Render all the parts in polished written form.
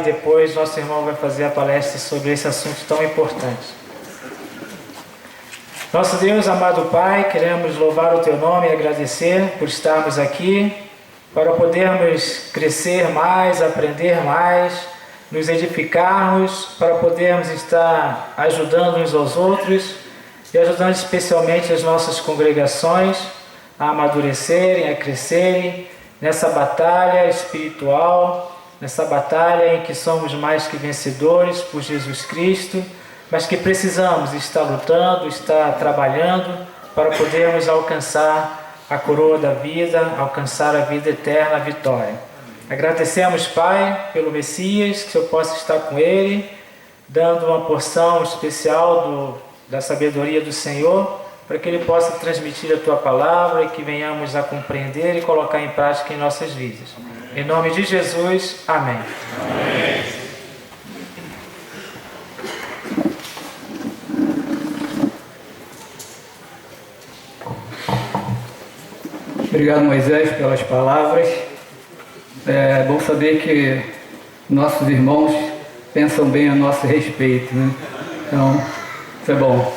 depois nosso irmão vai fazer a palestra sobre esse assunto tão importante. Nosso Deus, amado Pai, queremos louvar o Teu nome e agradecer por estarmos aqui, para podermos crescer mais, aprender mais, nos edificarmos, para podermos estar ajudando uns aos outros e ajudando especialmente as nossas congregações a amadurecerem, a crescerem nessa batalha espiritual, nessa batalha em que somos mais que vencedores por Jesus Cristo, mas que precisamos estar lutando, estar trabalhando para podermos alcançar a coroa da vida, alcançar a vida eterna, a vitória. Agradecemos, Pai, pelo Messias, que o Senhor possa estar com ele, dando uma porção especial da sabedoria do Senhor, para que ele possa transmitir a Tua palavra e que venhamos a compreender e colocar em prática em nossas vidas. Em nome de Jesus, amém. Amém. Obrigado, Moisés, pelas palavras. É bom saber que nossos irmãos pensam bem a nosso respeito, né? Então, isso é bom.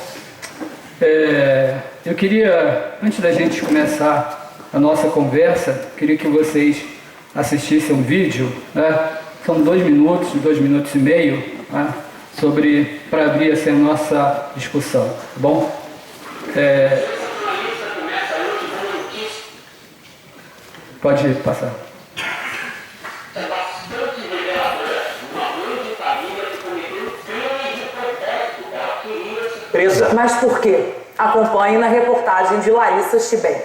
Eu queria, antes da gente começar a nossa conversa, queria que vocês assistissem um vídeo, né? São 2 minutos e meio, né? Para abrir assim, a nossa discussão, tá bom? Pode passar. É bastante revelador. Uma mãe de família que cometeu um crime de protesto. Ela queria ser presa. Mas por quê? Acompanhe na reportagem de Larissa Chibem.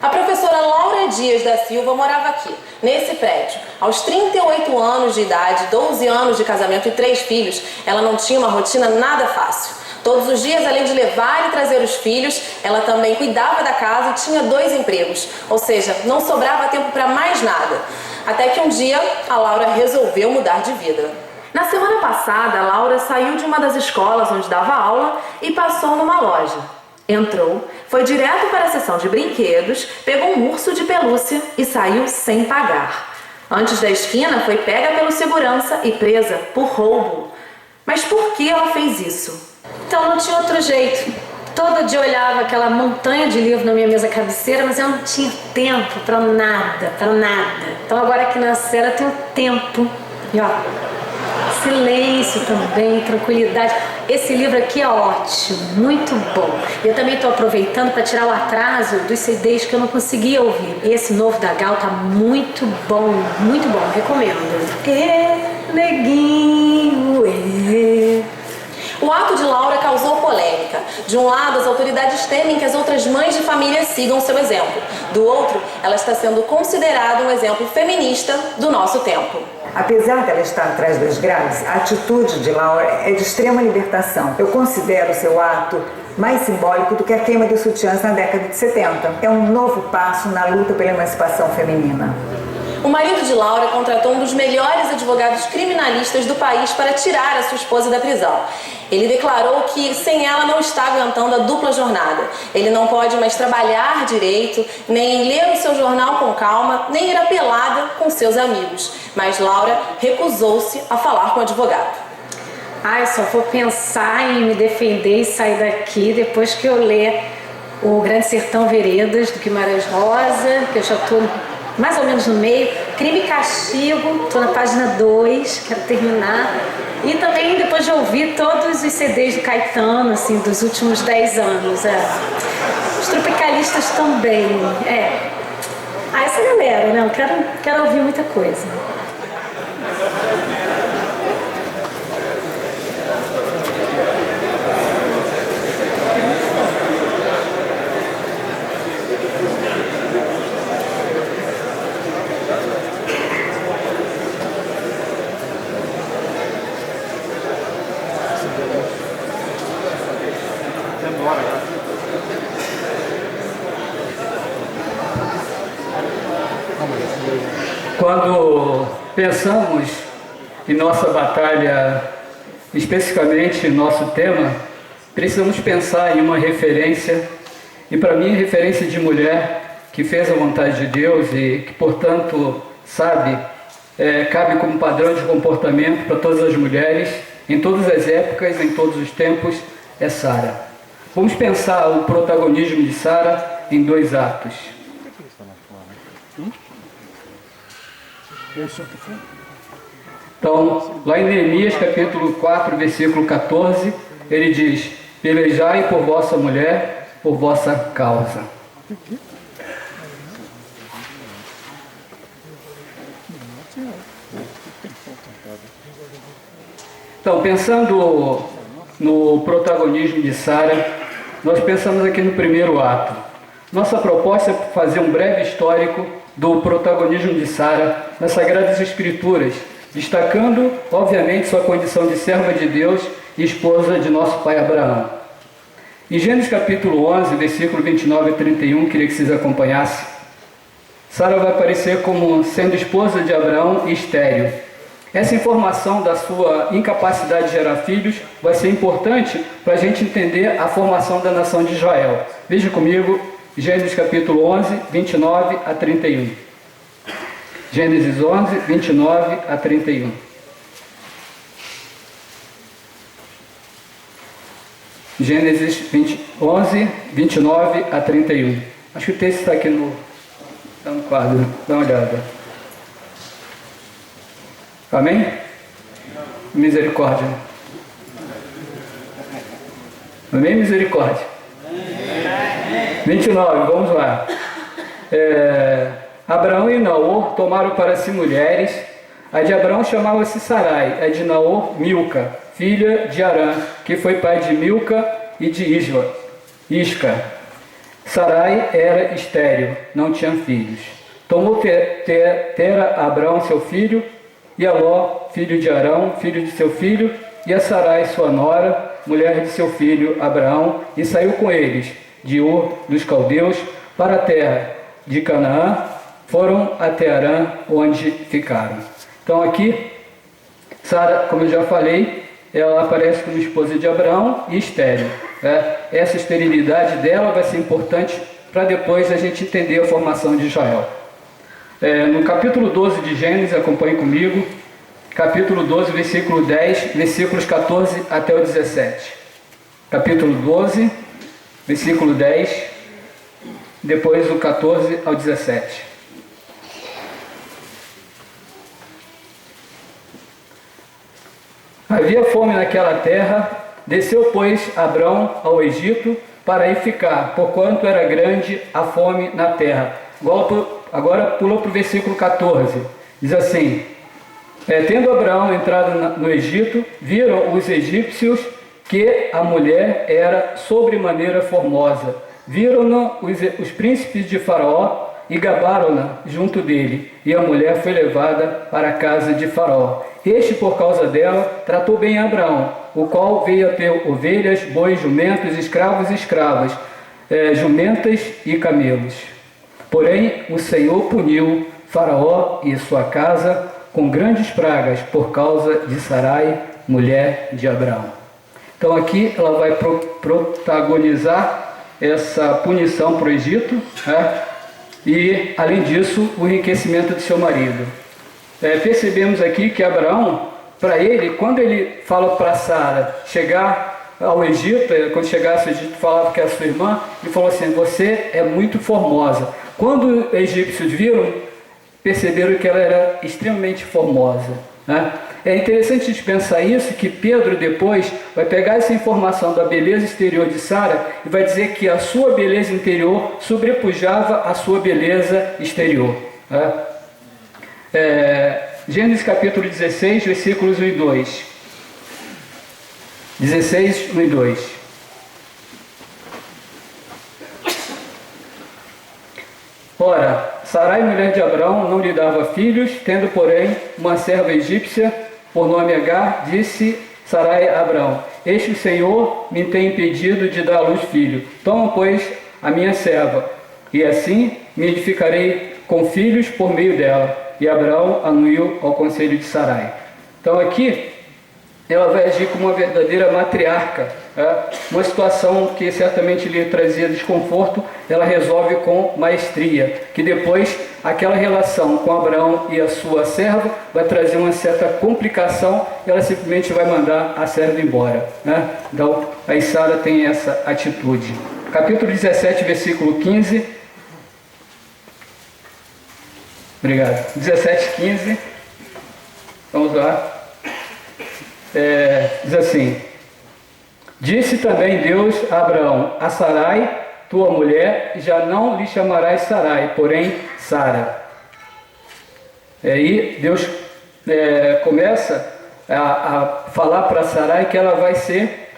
A professora Laura Dias da Silva morava aqui, nesse prédio. Aos 38 anos de idade, 12 anos de casamento e 3 filhos, ela não tinha uma rotina nada fácil. Todos os dias, além de levar e trazer os filhos, ela também cuidava da casa e tinha 2 empregos. Ou seja, não sobrava tempo para mais nada. Até que um dia, a Laura resolveu mudar de vida. Na semana passada, a Laura saiu de uma das escolas onde dava aula e passou numa loja. Entrou, foi direto para a seção de brinquedos, pegou um urso de pelúcia e saiu sem pagar. Antes da esquina, foi pega pelo segurança e presa por roubo. Mas por que ela fez isso? Então não tinha outro jeito. Todo dia eu olhava aquela montanha de livro na minha mesa cabeceira, mas eu não tinha tempo para nada, para nada. Então agora aqui na cela eu tenho tempo. E ó, silêncio também, tranquilidade. Esse livro aqui é ótimo, muito bom. E eu também estou aproveitando para tirar o atraso dos CDs que eu não conseguia ouvir. Esse novo da Gal tá muito bom, recomendo. Neguinho, O ato de Laura causou polêmica. De um lado, as autoridades temem que as outras mães de família sigam seu exemplo. Do outro, ela está sendo considerada um exemplo feminista do nosso tempo. Apesar dela estar atrás das grades, a atitude de Laura é de extrema libertação. Eu considero seu ato mais simbólico do que a queima de sutiãs na década de 70. É um novo passo na luta pela emancipação feminina. O marido de Laura contratou um dos melhores advogados criminalistas do país para tirar a sua esposa da prisão. Ele declarou que sem ela não está aguentando a dupla jornada. Ele não pode mais trabalhar direito, nem ler o seu jornal com calma, nem ir à pelada com seus amigos. Mas Laura recusou-se a falar com o advogado. eu só vou pensar em me defender e sair daqui depois que eu ler o Grande Sertão Veredas, do Guimarães Rosa, que eu já estou mais ou menos no meio, Crime e Castigo, estou na página 2, quero terminar. E também depois de ouvir todos os CDs do Caetano, assim, dos últimos 10 anos. Os Tropicalistas também. Essa galera, né? Eu quero ouvir muita coisa. Quando pensamos em nossa batalha, especificamente nosso tema, precisamos pensar em uma referência, e para mim a referência de mulher que fez a vontade de Deus e que, portanto, sabe cabe como padrão de comportamento para todas as mulheres, em todas as épocas, em todos os tempos, é Sara. Vamos pensar o protagonismo de Sara em 2 atos. Então, lá em Neemias, capítulo 4, versículo 14, ele diz: pelejai por vossa mulher, por vossa causa. Então, pensando no protagonismo de Sara, nós pensamos aqui no primeiro ato. Nossa proposta é fazer um breve histórico do protagonismo de Sara nas Sagradas Escrituras, destacando, obviamente, sua condição de serva de Deus e esposa de nosso pai Abraão. Em Gênesis capítulo 11, versículo 29 a 31, queria que vocês acompanhassem. Sara vai aparecer como sendo esposa de Abraão e estéril. Essa informação da sua incapacidade de gerar filhos vai ser importante para a gente entender a formação da nação de Israel. Veja comigo, Gênesis capítulo 11, 29 a 31. Gênesis 11, 29 a 31. Gênesis 11, 29 a 31. Acho que o texto está aqui no quadro. Dá uma olhada. Amém? Misericórdia. Amém? Misericórdia. 29, vamos lá. Abraão e Naor tomaram para si mulheres. A de Abraão chamava-se Sarai, a de Naor, Milca, filha de Arã, que foi pai de Milca e de Isca. Sarai era estéril, não tinha filhos. Tomou Tera Abraão seu filho, e a Ló, filho de Arão, filho de seu filho, e a Sarai sua nora, mulher de seu filho Abraão, e saiu com eles de Ur dos caldeus para a terra de Canaã, foram até Arã, onde ficaram. Então aqui, Sara, como eu já falei, ela aparece como esposa de Abraão e estéril. Essa esterilidade dela vai ser importante para depois a gente entender a formação de Israel. No capítulo 12 de Gênesis, acompanhe comigo, capítulo 12, versículo 10, versículos 14 até o 17. Capítulo 12, versículo 10, depois o 14 ao 17. Havia fome naquela terra, desceu, pois, Abrão ao Egito para aí ficar, porquanto era grande a fome na terra. Agora pula para o versículo 14, diz assim: tendo Abraão entrado no Egito, viram os egípcios que a mulher era sobremaneira formosa. Viram-na os príncipes de Faraó e gabaram-na junto dele, e a mulher foi levada para a casa de Faraó. Este, por causa dela, tratou bem Abraão, o qual veio a ter ovelhas, bois, jumentos, escravos e escravas, jumentas e camelos. Porém, o Senhor puniu Faraó e sua casa com grandes pragas por causa de Sarai, mulher de Abraão. Então aqui ela vai protagonizar essa punição para o Egito, e, além disso, o enriquecimento de seu marido. Percebemos aqui que Abraão, para ele, quando ele fala para Sara chegar ao Egito, quando chegasse ao Egito, falava que era sua irmã, e falou assim: você é muito formosa. Quando os egípcios viram, perceberam que ela era extremamente formosa. É interessante a gente pensar isso, que Pedro depois vai pegar essa informação da beleza exterior de Sara e vai dizer que a sua beleza interior sobrepujava a sua beleza exterior. Gênesis capítulo 16, versículos 1 e 2. 16, 1 e 2. Ora, Sarai, mulher de Abraão, não lhe dava filhos, tendo, porém, uma serva egípcia, por nome Agar, disse Sarai a Abraão: este o Senhor me tem impedido de dar à luz filho. Toma, pois, a minha serva, e assim me edificarei com filhos por meio dela. E Abraão anuiu ao conselho de Sarai. Então aqui, ela vai agir como uma verdadeira matriarca. Uma situação que certamente lhe trazia desconforto, ela resolve com maestria, que depois aquela relação com Abraão e a sua serva vai trazer uma certa complicação, e ela simplesmente vai mandar a serva embora. Então, aí Sara tem essa atitude. Capítulo 17, versículo 15. Obrigado. 17, 15. Vamos lá. Diz assim: disse também Deus a Abraão: a Sarai, tua mulher, já não lhe chamarás Sarai, porém Sara. Aí Deus começa a falar para Sarai que ela vai ser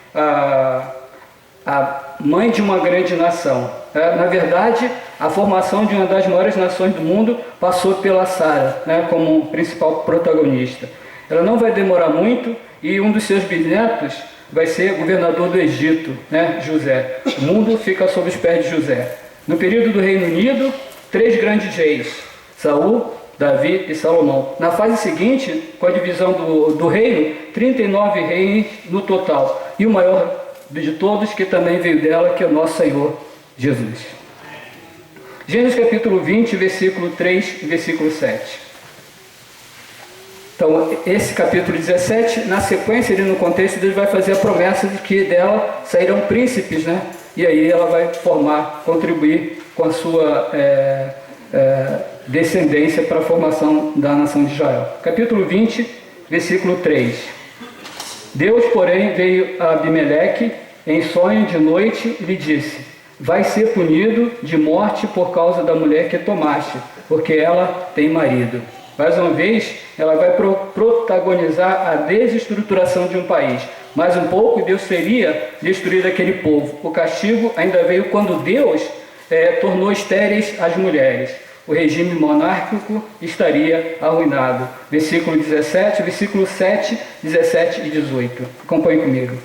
a mãe de uma grande nação. Na verdade, a formação de uma das maiores nações do mundo passou pela Sara, como principal protagonista. Ela não vai demorar muito, e um dos seus bisnetos vai ser governador do Egito, José. O mundo fica sob os pés de José. No período do Reino Unido, 3 grandes reis: Saul, Davi e Salomão. Na fase seguinte, com a divisão do reino, 39 reis no total. E o maior de todos, que também veio dela, que é o nosso Senhor Jesus. Gênesis capítulo 20, versículo 3 e versículo 7. Então, esse capítulo 17, na sequência, no contexto, Deus vai fazer a promessa de que dela sairão príncipes, E aí ela vai contribuir com a sua descendência para a formação da nação de Israel. Capítulo 20, versículo 3. Deus, porém, veio a Abimeleque em sonho de noite e lhe disse: vai ser punido de morte por causa da mulher que tomaste, porque ela tem marido. Mais uma vez, ela vai protagonizar a desestruturação de um país. Mais um pouco, Deus seria destruído aquele povo. O castigo ainda veio quando Deus tornou estéreis as mulheres. O regime monárquico estaria arruinado. Versículo 17, versículo 7, 17 e 18. Acompanhe comigo.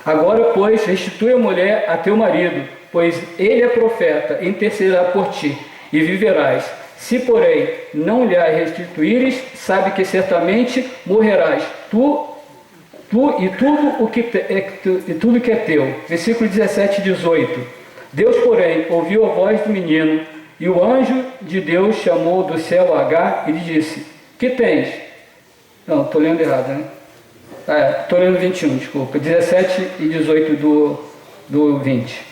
Agora, pois, restitui a mulher a teu marido, pois ele é profeta, e intercederá por ti, e viverás. Se, porém, não lhe restituíres, sabe que certamente morrerás, tu e tudo que é teu. Versículo 17 e 18. Deus, porém, ouviu a voz do menino, e o anjo de Deus chamou do céu Agar e lhe disse: que tens? Não, estou lendo errado, estou lendo 21, desculpa. 17 e 18 do 20.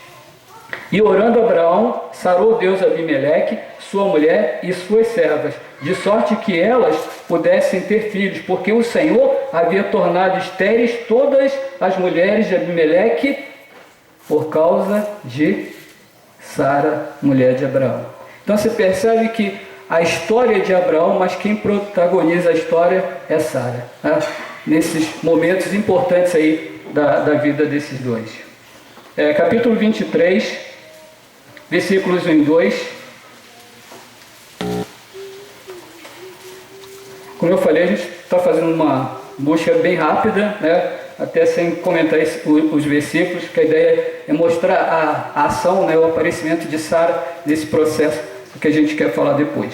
E orando Abraão, sarou Deus Abimeleque, sua mulher e suas servas, de sorte que elas pudessem ter filhos, porque o Senhor havia tornado estéreis todas as mulheres de Abimeleque por causa de Sara, mulher de Abraão. Então você percebe que a história de Abraão, mas quem protagoniza a história é Sara, nesses momentos importantes aí da vida desses dois. Capítulo 23, versículos 1 e 2. Como eu falei, a gente está fazendo uma busca bem rápida, até sem comentar os versículos, que a ideia é mostrar a ação, o aparecimento de Sara nesse processo que a gente quer falar depois.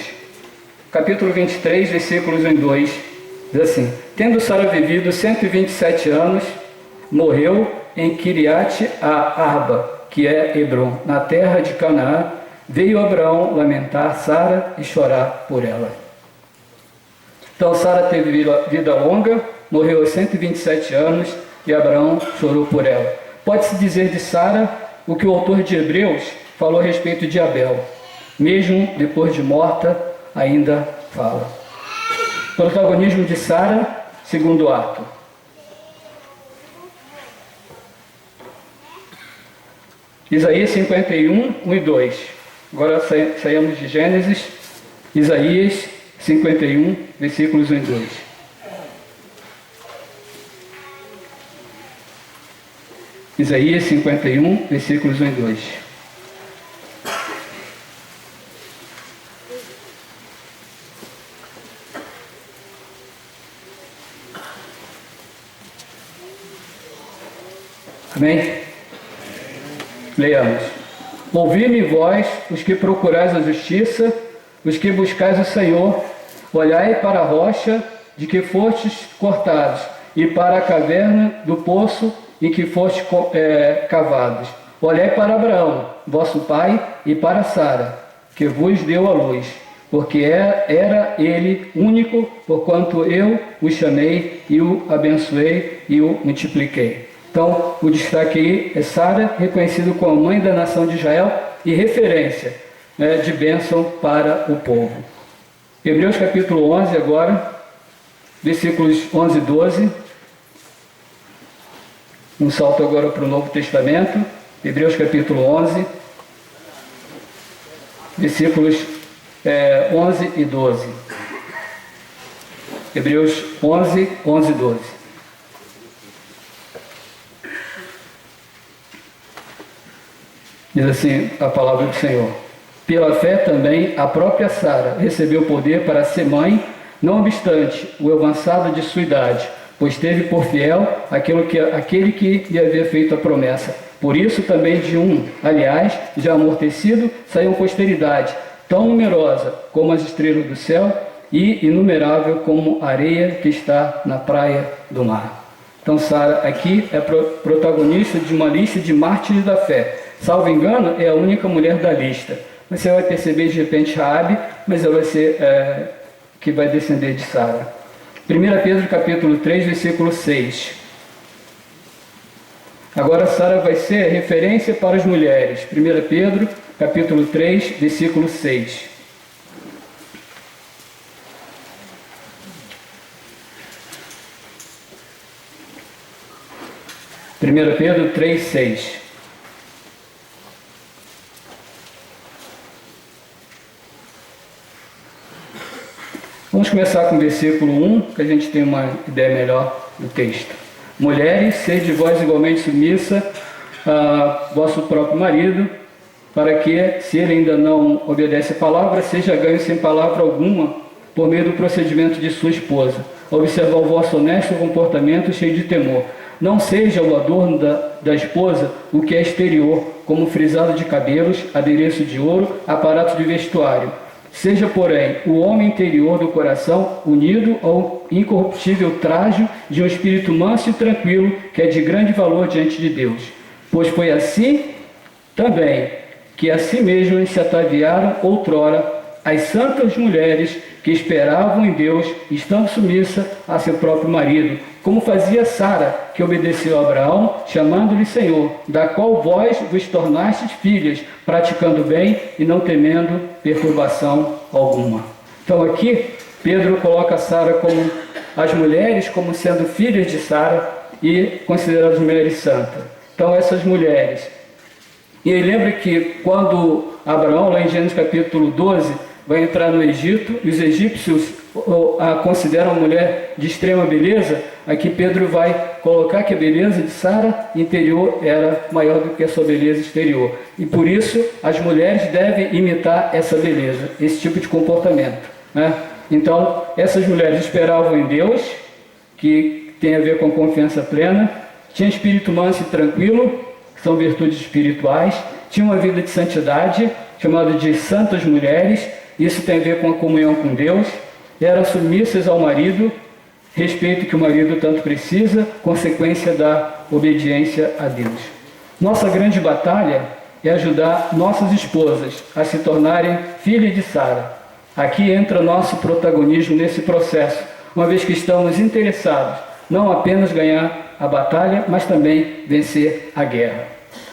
Capítulo 23, versículos 1 e 2, diz assim: tendo Sara vivido 127 anos, morreu em Kiriat Arba, que é Hebron, na terra de Canaã. Veio Abraão lamentar Sara e chorar por ela. Então Sara teve vida longa, morreu aos 127 anos e Abraão chorou por ela. Pode-se dizer de Sara o que o autor de Hebreus falou a respeito de Abel. Mesmo depois de morta, ainda fala. Protagonismo de Sara, segundo ato. Isaías 51, 1 e 2. Agora saímos de Gênesis. Isaías 51, versículos 1 e 2. Isaías 51, versículos 1 e 2. Amém? Leiamos. Ouvi-me vós, os que procurais a justiça, os que buscais o Senhor, olhai para a rocha de que fostes cortados, e para a caverna do poço em que foste cavados. Olhai para Abraão, vosso pai, e para Sara, que vos deu a luz, porque era ele único, porquanto eu o chamei e o abençoei e o multipliquei. Então, o destaque aí é Sara, reconhecido como mãe da nação de Israel e referência, né, de bênção para o povo. Hebreus capítulo 11 agora, versículos 11 e 12. Um salto agora para o Novo Testamento, Hebreus capítulo 11, versículos 11 e 12. Hebreus 11, 11 e 12. Diz assim a palavra do Senhor: pela fé também a própria Sara recebeu poder para ser mãe, não obstante o avançado de sua idade, pois teve por fiel aquele que lhe havia feito a promessa. Por isso também de um, aliás, já amortecido, saiu posteridade, tão numerosa como as estrelas do céu e inumerável como a areia que está na praia do mar. Então Sara aqui é protagonista de uma lista de mártires da fé. Salvo engano, é a única mulher da lista. Você vai perceber de repente Raabe, mas ela vai ser que vai descender de Sara. 1 Pedro capítulo 3, versículo 6. Agora Sara vai ser referência para as mulheres. 1 Pedro capítulo 3, versículo 6. Pedro 3, 6. Vamos começar com o versículo 1, que a gente tem uma ideia melhor do texto. Mulheres, sede vós igualmente submissa a vosso próprio marido, para que, se ele ainda não obedece a palavra, seja ganho sem palavra alguma, por meio do procedimento de sua esposa. Observar o vosso honesto comportamento cheio de temor. Não seja o adorno da esposa o que é exterior, como frisado de cabelos, adereço de ouro, aparato de vestuário. Seja, porém, o homem interior do coração unido ao incorruptível trajo de um espírito manso e tranquilo, que é de grande valor diante de Deus. Pois foi assim também que a si mesmas se ataviaram outrora as santas mulheres que esperavam em Deus, estando submissa a seu próprio marido, como fazia Sara, que obedeceu a Abraão, chamando-lhe Senhor, da qual vós vos tornastes filhas, praticando bem e não temendo perturbação alguma. Então aqui, Pedro coloca Sara como as mulheres como sendo filhas de Sara e consideradas mulheres santas. Então essas mulheres. E aí lembra que quando Abraão, lá em Gênesis capítulo 12, vai entrar no Egito, e os egípcios a consideram uma mulher de extrema beleza, aqui Pedro vai colocar que a beleza de Sara interior era maior do que a sua beleza exterior. E por isso as mulheres devem imitar essa beleza, esse tipo de comportamento, né? Então, essas mulheres esperavam em Deus, que tem a ver com confiança plena, tinham espírito manso e tranquilo, que são virtudes espirituais, tinham uma vida de santidade, chamada de santas mulheres. Isso tem a ver com a comunhão com Deus, eram submissas ao marido, respeito que o marido tanto precisa, consequência da obediência a Deus. Nossa grande batalha é ajudar nossas esposas a se tornarem filhas de Sara. Aqui entra nosso protagonismo nesse processo, uma vez que estamos interessados não apenas ganhar a batalha, mas também vencer a guerra.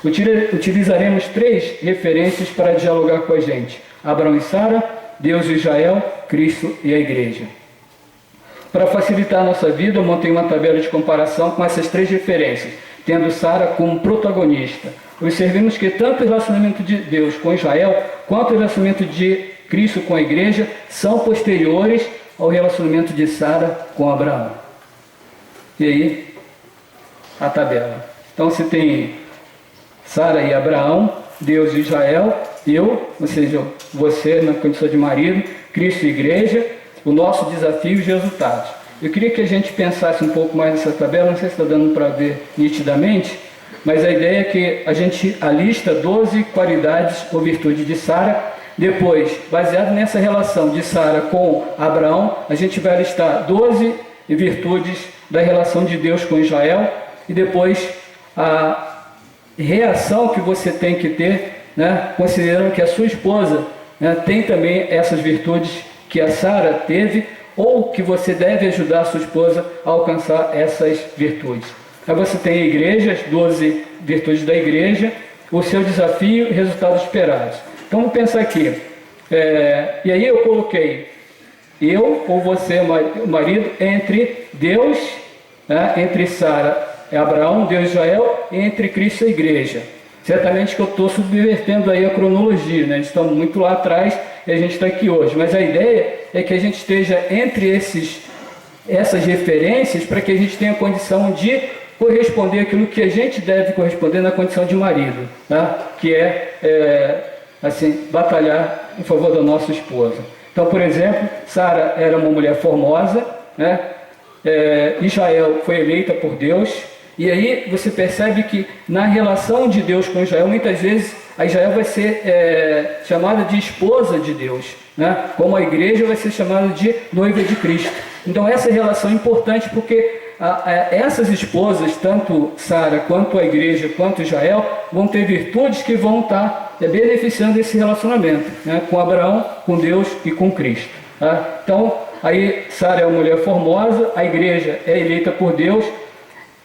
Utilizaremos 3 referências para dialogar com a gente: Abraão e Sara, Deus e Israel, Cristo e a Igreja. Para facilitar a nossa vida, eu montei uma tabela de comparação com essas 3 referências, tendo Sara como protagonista. Observemos que tanto o relacionamento de Deus com Israel, quanto o relacionamento de Cristo com a Igreja, são posteriores ao relacionamento de Sara com Abraão. E aí, a tabela. Então, se tem Sara e Abraão, Deus e Israel, eu, ou seja, você na condição de marido, Cristo e Igreja, o nosso desafio e os resultados. Eu queria que a gente pensasse um pouco mais nessa tabela, não sei se está dando para ver nitidamente, mas a ideia é que a gente alista 12 qualidades ou virtudes de Sara. Depois, baseado nessa relação de Sara com Abraão, a gente vai listar 12 virtudes da relação de Deus com Israel e depois a reação que você tem que ter, né, considerando que a sua esposa, né, tem também essas virtudes que a Sara teve, ou que você deve ajudar a sua esposa a alcançar essas virtudes. Aí você tem a igreja, as 12 virtudes da igreja, o seu desafio e resultados esperados. Então vamos pensar aqui. E aí eu coloquei eu ou você, o marido, entre Deus, né, entre Sara e Abraão, Deus e Israel, e entre Cristo e a igreja. Certamente que eu estou subvertendo aí a cronologia, né? Estamos muito lá atrás e a gente está aqui hoje. Mas a ideia é que a gente esteja entre essas referências para que a gente tenha condição de corresponder aquilo que a gente deve corresponder na condição de marido, tá? Que assim, batalhar em favor da nossa esposa. Então, por exemplo, Sara era uma mulher formosa, né? Israel foi eleita por Deus. E aí você percebe que na relação de Deus com Israel, muitas vezes a Israel vai ser chamada de esposa de Deus, né? Como a igreja vai ser chamada de noiva de Cristo. Então essa relação é importante porque essas esposas, tanto Sara quanto a igreja, quanto Israel, vão ter virtudes que vão estar beneficiando esse relacionamento, né? Com Abraão, com Deus e com Cristo, tá? Então aí Sara é uma mulher formosa, a igreja é eleita por Deus.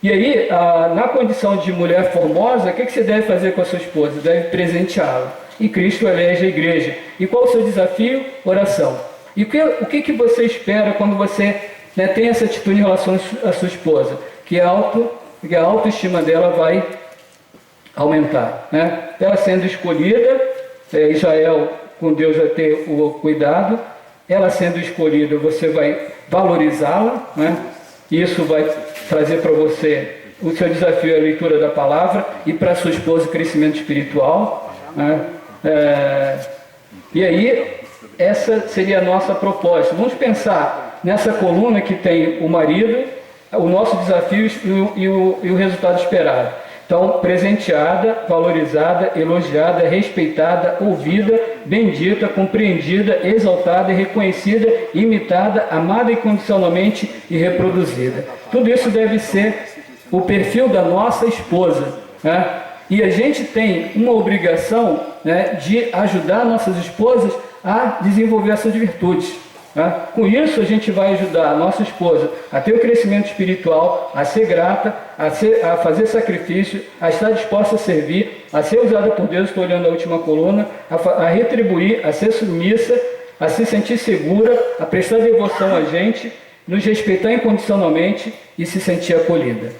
E aí, na condição de mulher formosa, o que você deve fazer com a sua esposa? Deve presenteá-la. E Cristo elege a igreja. E qual o seu desafio? Oração. E o que você espera quando você, né, tem essa atitude em relação à sua esposa? Que a autoestima dela vai aumentar, né? Ela sendo escolhida, Israel com Deus vai ter o cuidado. Ela sendo escolhida, você vai valorizá-la, né? Isso vai trazer para você o seu desafio é a leitura da palavra e para a sua esposa o crescimento espiritual, né? E aí, essa seria a nossa proposta. Vamos pensar nessa coluna que tem o marido, o nosso desafio e o resultado esperado. Então, presenteada, valorizada, elogiada, respeitada, ouvida, bendita, compreendida, exaltada, reconhecida, imitada, amada incondicionalmente e reproduzida. Tudo isso deve ser o perfil da nossa esposa, né? E a gente tem uma obrigação, né, de ajudar nossas esposas a desenvolver essas virtudes. Com isso a gente vai ajudar a nossa esposa a ter o crescimento espiritual, a ser grata, a fazer sacrifício, a estar disposta a servir, a ser usada por Deus, estou olhando a última coluna, a retribuir, a ser submissa, a se sentir segura, a prestar devoção a gente, nos respeitar incondicionalmente e se sentir acolhida.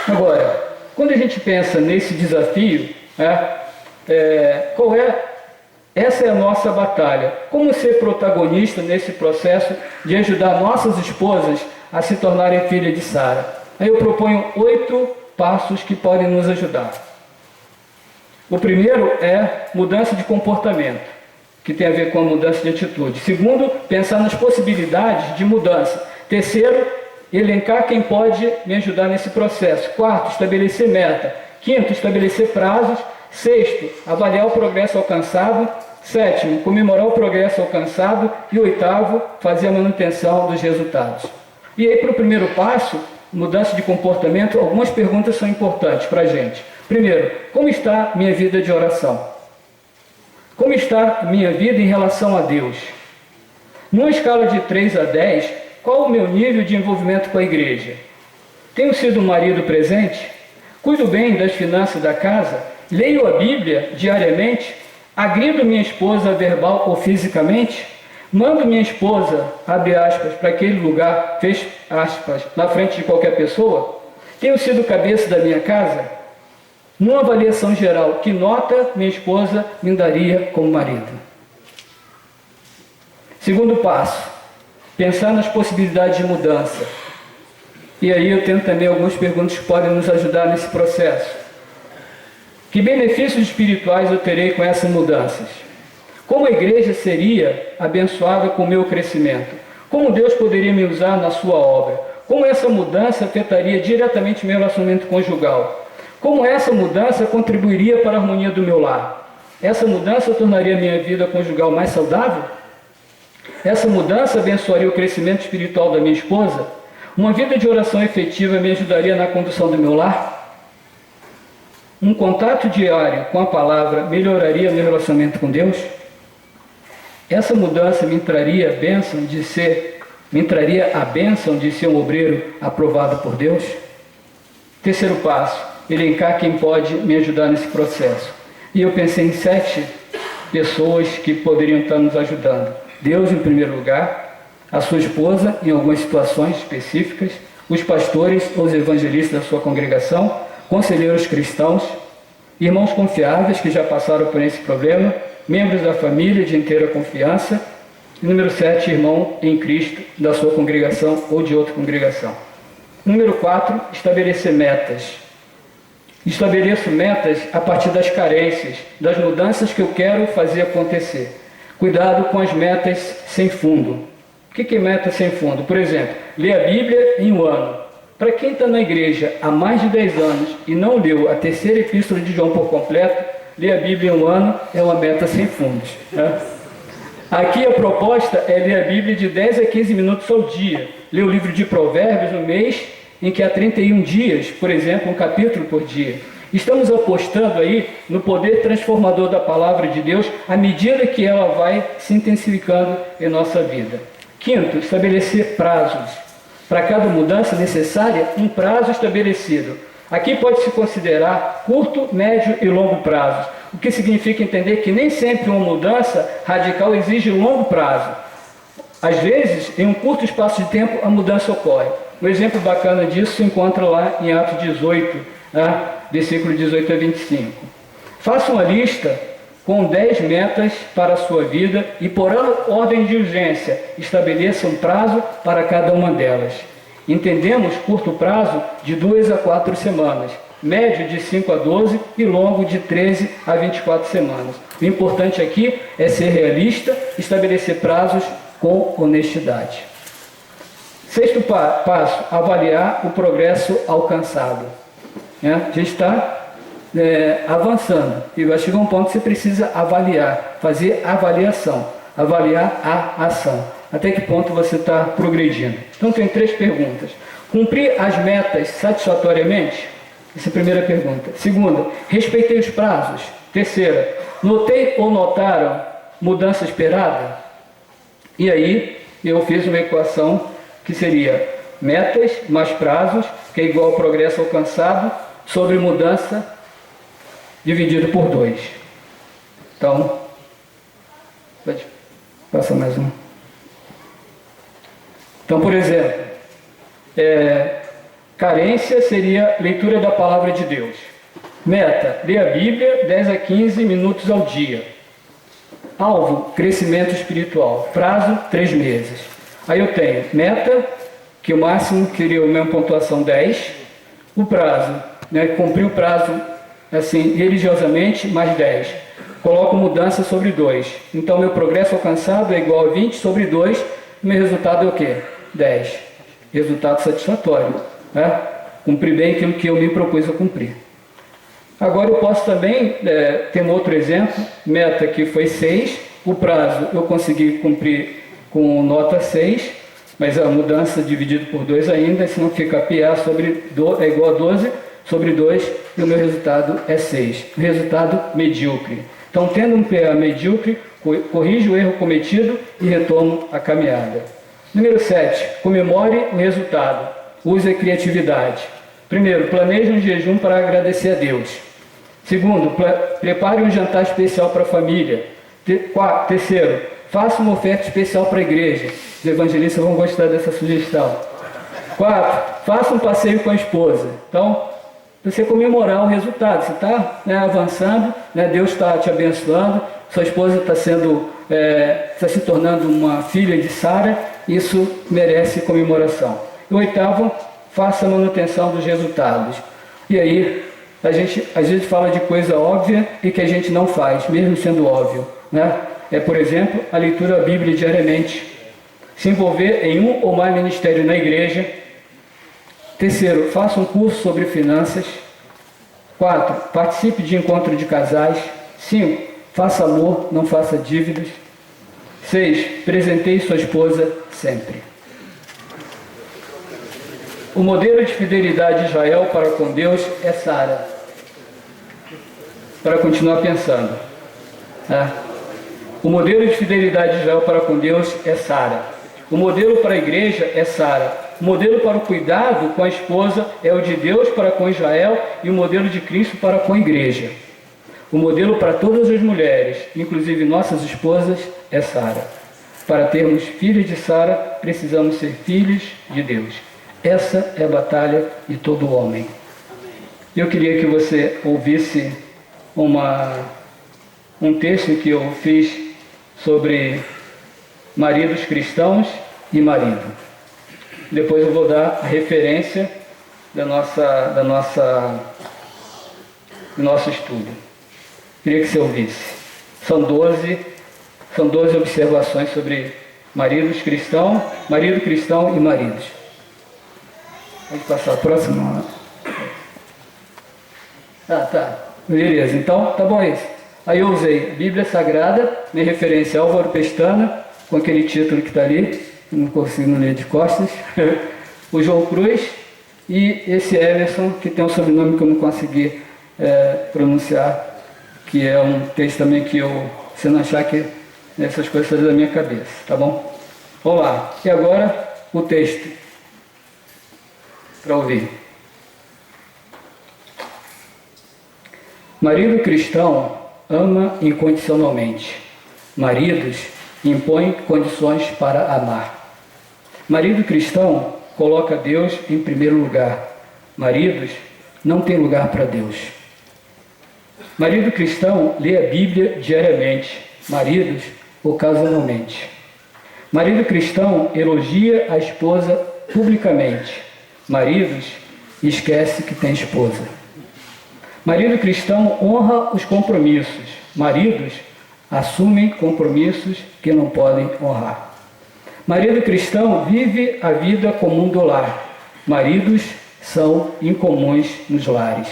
Agora, quando a gente pensa nesse desafio, essa é a nossa batalha. Como ser protagonista nesse processo de ajudar nossas esposas a se tornarem filhas de Sara? Aí eu proponho 8 passos que podem nos ajudar. O primeiro é mudança de comportamento, que tem a ver com a mudança de atitude. Segundo, pensar nas possibilidades de mudança. Terceiro, elencar quem pode me ajudar nesse processo. Quarto, estabelecer meta. Quinto, estabelecer prazos. Sexto, avaliar o progresso alcançado. Sétimo, comemorar o progresso alcançado. E oitavo, fazer a manutenção dos resultados. E aí, para o primeiro passo, mudança de comportamento, algumas perguntas são importantes para a gente. Primeiro, como está minha vida de oração? Como está minha vida em relação a Deus? Numa escala de 3 a 10, qual o meu nível de envolvimento com a igreja? Tenho sido um marido presente? Cuido bem das finanças da casa? Leio a Bíblia diariamente? Agrido minha esposa verbal ou fisicamente? Mando minha esposa, abre aspas, para aquele lugar, fecha aspas, na frente de qualquer pessoa? Tenho sido cabeça da minha casa? Numa avaliação geral, que nota minha esposa me daria como marido? Segundo passo, pensar nas possibilidades de mudança. E aí eu tenho também algumas perguntas que podem nos ajudar nesse processo. Que benefícios espirituais eu terei com essas mudanças? Como a igreja seria abençoada com o meu crescimento? Como Deus poderia me usar na sua obra? Como essa mudança afetaria diretamente meu relacionamento conjugal? Como essa mudança contribuiria para a harmonia do meu lar? Essa mudança tornaria a minha vida conjugal mais saudável? Essa mudança abençoaria o crescimento espiritual da minha esposa? Uma vida de oração efetiva me ajudaria na condução do meu lar? Um contato diário com a palavra melhoraria meu relacionamento com Deus? Essa mudança me traria a bênção de ser um obreiro aprovado por Deus? Terceiro passo, elencar quem pode me ajudar nesse processo. E eu pensei em 7 pessoas que poderiam estar nos ajudando. Deus em primeiro lugar, a sua esposa em algumas situações específicas, os pastores ou os evangelistas da sua congregação, conselheiros cristãos, irmãos confiáveis que já passaram por esse problema, membros da família de inteira confiança, e número 7, irmão em Cristo da sua congregação ou de outra congregação. Número 4, estabelecer metas. Estabeleço metas a partir das carências, das mudanças que eu quero fazer acontecer. Cuidado com as metas sem fundo. O que é meta sem fundo? Por exemplo, ler a Bíblia em um ano. Para quem está na igreja há mais de 10 anos e não leu a terceira epístola de João por completo, ler a Bíblia em um ano é uma meta sem fundos. Né? Aqui a proposta é ler a Bíblia de 10 a 15 minutos ao dia. Ler o livro de Provérbios no mês, em que há 31 dias, por exemplo, um capítulo por dia. Estamos apostando aí no poder transformador da palavra de Deus à medida que ela vai se intensificando em nossa vida. Quinto, estabelecer prazos. Para cada mudança necessária, um prazo estabelecido. Aqui pode-se considerar curto, médio e longo prazo, o que significa entender que nem sempre uma mudança radical exige longo prazo. Às vezes, em um curto espaço de tempo, a mudança ocorre. Um exemplo bacana disso se encontra lá em Atos 18, versículo 18 a 25. Faça uma lista com 10 metas para a sua vida e, por ordem de urgência, estabeleça um prazo para cada uma delas. Entendemos curto prazo de 2 a 4 semanas, médio de 5 a 12 e longo de 13 a 24 semanas. O importante aqui é ser realista, estabelecer prazos com honestidade. Sexto passo, avaliar o progresso alcançado. A gente está avançando e vai chegar um ponto que você precisa avaliar, fazer avaliação, avaliar a ação. Até que ponto você está progredindo? Então tem 3 perguntas. Cumprir as metas satisfatoriamente? Essa é a primeira pergunta. Segunda, respeitei os prazos? Terceira, notei ou notaram mudança esperada? E aí eu fiz uma equação que seria metas mais prazos, que é igual ao progresso alcançado, sobre mudança dividido por 2. Então, pode passar mais um. Então, por exemplo, carência seria leitura da palavra de Deus. Meta, ler a Bíblia 10 a 15 minutos ao dia. Alvo, crescimento espiritual. Prazo, 3 meses. Aí eu tenho meta, que o máximo queria a mesma pontuação 10. O prazo, cumprir o prazo assim, religiosamente, mais 10. Coloco mudança sobre 2. Então, meu progresso alcançado é igual a 20 sobre 2. Meu resultado é o quê? 10. Resultado satisfatório. Cumpri bem aquilo que eu me propus a cumprir. Agora eu posso também ter um outro exemplo. Meta que foi 6. O prazo eu consegui cumprir com nota 6. Mas a mudança dividido por 2 ainda, senão fica PA é igual a 12 sobre 2 e o meu resultado é 6. Resultado medíocre. Então, tendo um PA medíocre, corrijo o erro cometido e retomo a caminhada. Número 7. Comemore o resultado. Use a criatividade. Primeiro, planeje um jejum para agradecer a Deus. Segundo, prepare um jantar especial para a família. Terceiro, faça uma oferta especial para a igreja. Os evangelistas vão gostar dessa sugestão. 4, faça um passeio com a esposa. Então, você comemorar o resultado. Você está avançando, Deus está te abençoando, sua esposa está se tornando uma filha de Sara, isso merece comemoração. E 8º, faça a manutenção dos resultados. E aí, a gente fala de coisa óbvia e que a gente não faz, mesmo sendo óbvio. Por exemplo, a leitura da Bíblia diariamente. Se envolver em um ou mais ministérios na igreja. Terceiro, faça um curso sobre finanças. 4, participe de encontro de casais. 5, faça amor, não faça dívidas. 6. Presenteie sua esposa sempre. O modelo de fidelidade de Israel para com Deus é Sara. Para continuar pensando. O modelo de fidelidade de Israel para com Deus é Sara. O modelo para a igreja é Sara. O modelo para o cuidado com a esposa é o de Deus para com Israel e o modelo de Cristo para com a igreja. O modelo para todas as mulheres, inclusive nossas esposas, é Sara. Para termos filhos de Sara, precisamos ser filhos de Deus. Essa é a batalha de todo homem. Eu queria que você ouvisse um texto que eu fiz sobre maridos cristãos e marido. Depois eu vou dar a referência do nosso estudo. Queria que você ouvisse. São 12 observações sobre marido cristão e maridos. Pode passar a próxima. Tá. Beleza, então tá bom isso. Aí eu usei a Bíblia Sagrada, minha referência Álvaro Pestana, com aquele título que está ali, não consigo ler de costas, o João Cruz e esse Emerson, que tem um sobrenome que eu não consegui pronunciar, que é um texto também que você não achar que essas coisas saíram da minha cabeça, tá bom? Vamos lá, e agora o texto, para ouvir. Marido cristão ama incondicionalmente. Maridos impõem condições para amar. Marido cristão coloca Deus em primeiro lugar. Maridos não têm lugar para Deus. Marido cristão lê a Bíblia diariamente. Maridos, ocasionalmente. Marido cristão elogia a esposa publicamente. Maridos, esquece que tem esposa. Marido cristão honra os compromissos. Maridos assumem compromissos que não podem honrar. Marido cristão vive a vida comum do lar. Maridos são incomuns nos lares.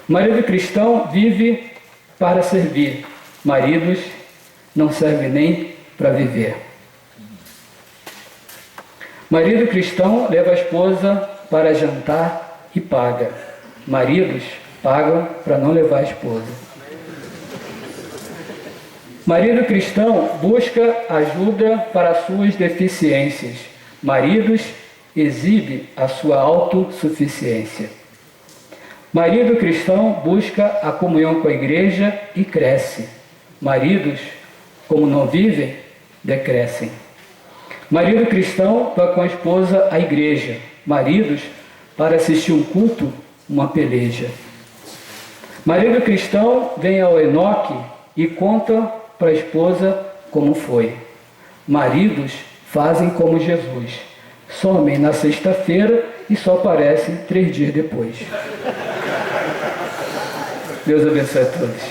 Marido cristão vive para servir. Maridos não servem nem para viver. Marido cristão leva a esposa para jantar e paga. Maridos pagam para não levar a esposa. Marido cristão busca ajuda para suas deficiências. Maridos exibe a sua autossuficiência. Marido cristão busca a comunhão com a igreja e cresce. Maridos, como não vivem, decrescem. Marido cristão vai com a esposa à igreja. Maridos, para assistir um culto, uma peleja. Marido cristão vem ao Enoque e conta para a esposa como foi. Maridos fazem como Jesus. Somem na sexta-feira e só aparecem 3 dias depois. Deus abençoe a todos.